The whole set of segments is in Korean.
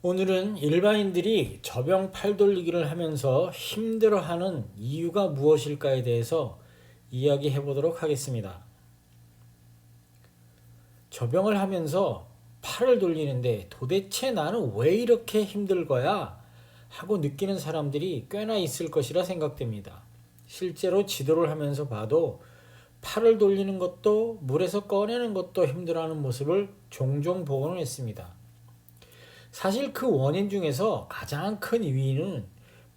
오늘은 일반인들이 저병 팔 돌리기를 하면서 힘들어하는 이유가 무엇일까에 대해서 이야기해 보도록 하겠습니다. 저병을 하면서 팔을 돌리는데 도대체 나는 왜 이렇게 힘들 거야? 하고 느끼는 사람들이 꽤나 있을 것이라 생각됩니다. 실제로 지도를 하면서 봐도 팔을 돌리는 것도 물에서 꺼내는 것도 힘들어하는 모습을 종종 보고는 했습니다. 사실 그 원인 중에서 가장 큰 이유는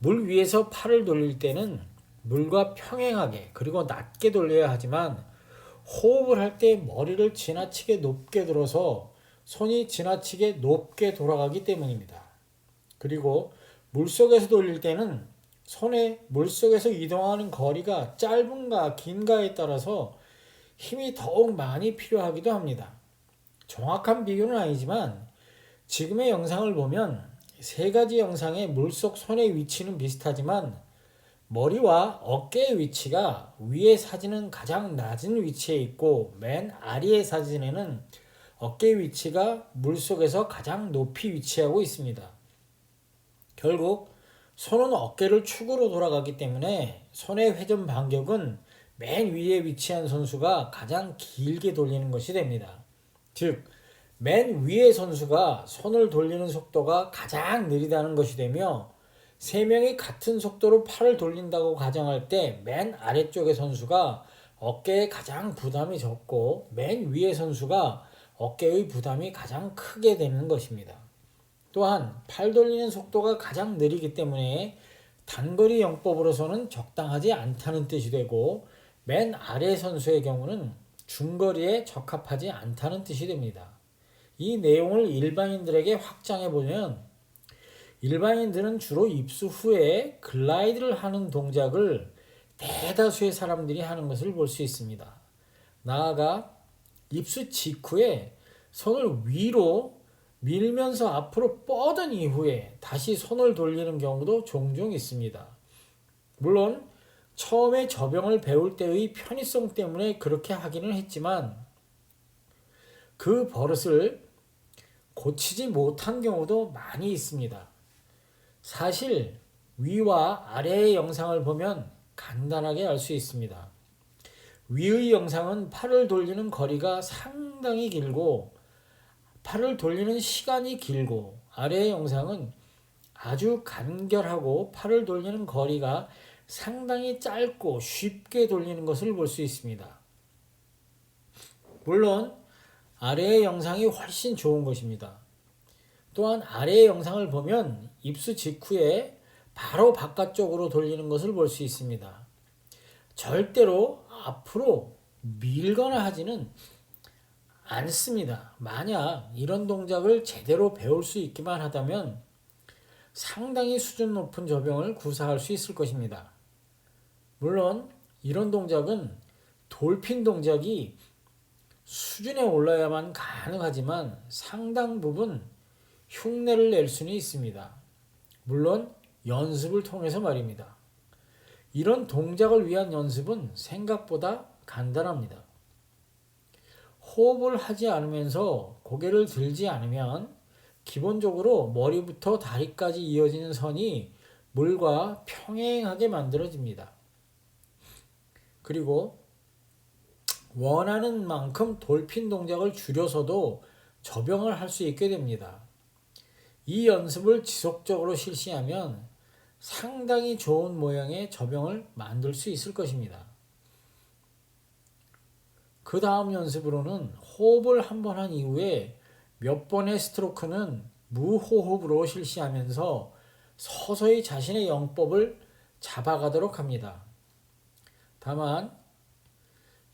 물 위에서 팔을 돌릴 때는 물과 평행하게 그리고 낮게 돌려야 하지만 호흡을 할 때 머리를 지나치게 높게 들어서 손이 지나치게 높게 돌아가기 때문입니다. 그리고 물속에서 돌릴 때는 손에 물속에서 이동하는 거리가 짧은가 긴가에 따라서 힘이 더욱 많이 필요하기도 합니다. 정확한 비교는 아니지만 지금의 영상을 보면 세 가지 영상의 물속 손의 위치는 비슷하지만 머리와 어깨의 위치가 위의 사진은 가장 낮은 위치에 있고 맨 아래의 사진에는 어깨의 위치가 물속에서 가장 높이 위치하고 있습니다. 결국 손은 어깨를 축으로 돌아가기 때문에 손의 회전 반격은 맨 위에 위치한 선수가 가장 길게 돌리는 것이 됩니다. 즉, 맨 위의 선수가 손을 돌리는 속도가 가장 느리다는 것이 되며 세 명이 같은 속도로 팔을 돌린다고 가정할 때 맨 아래쪽의 선수가 어깨에 가장 부담이 적고 맨 위의 선수가 어깨의 부담이 가장 크게 되는 것입니다. 또한 팔 돌리는 속도가 가장 느리기 때문에 단거리 영법으로서는 적당하지 않다는 뜻이 되고 맨 아래 선수의 경우는 중거리에 적합하지 않다는 뜻이 됩니다. 이 내용을 일반인들에게 확장해 보면 일반인들은 주로 입수 후에 글라이드를 하는 동작을 대다수의 사람들이 하는 것을 볼 수 있습니다. 나아가 입수 직후에 손을 위로 밀면서 앞으로 뻗은 이후에 다시 손을 돌리는 경우도 종종 있습니다. 물론 처음에 저병을 배울 때의 편의성 때문에 그렇게 하기는 했지만 그 버릇을 고치지 못한 경우도 많이 있습니다. 사실 위와 아래의 영상을 보면 간단하게 알 수 있습니다. 위의 영상은 팔을 돌리는 거리가 상당히 길고 팔을 돌리는 시간이 길고 아래의 영상은 아주 간결하고 팔을 돌리는 거리가 상당히 짧고 쉽게 돌리는 것을 볼 수 있습니다. 물론 아래의 영상이 훨씬 좋은 것입니다. 또한 아래의 영상을 보면 입수 직후에 바로 바깥쪽으로 돌리는 것을 볼 수 있습니다. 절대로 앞으로 밀거나 하지는 않습니다. 만약 이런 동작을 제대로 배울 수 있기만 하다면 상당히 수준 높은 저병을 구사할 수 있을 것입니다. 물론 이런 동작은 돌핀 동작이 수준에 올라야만 가능하지만 상당 부분 흉내를 낼 수는 있습니다. 물론 연습을 통해서 말입니다. 이런 동작을 위한 연습은 생각보다 간단합니다. 호흡을 하지 않으면서 고개를 들지 않으면 기본적으로 머리부터 다리까지 이어지는 선이 물과 평행하게 만들어집니다. 그리고 원하는 만큼 돌핀 동작을 줄여서도 저병을 할 수 있게 됩니다. 이 연습을 지속적으로 실시하면 상당히 좋은 모양의 저병을 만들 수 있을 것입니다. 그 다음 연습으로는 호흡을 한 번 한 이후에 몇 번의 스트로크는 무호흡으로 실시하면서 서서히 자신의 영법을 잡아가도록 합니다. 다만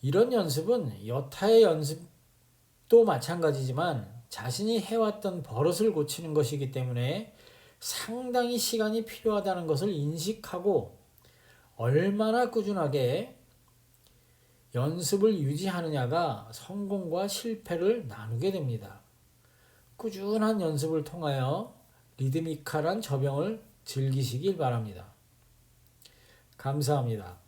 이런 연습은 여타의 연습도 마찬가지지만 자신이 해왔던 버릇을 고치는 것이기 때문에 상당히 시간이 필요하다는 것을 인식하고 얼마나 꾸준하게 연습을 유지하느냐가 성공과 실패를 나누게 됩니다. 꾸준한 연습을 통하여 리드미컬한 저병을 즐기시길 바랍니다. 감사합니다.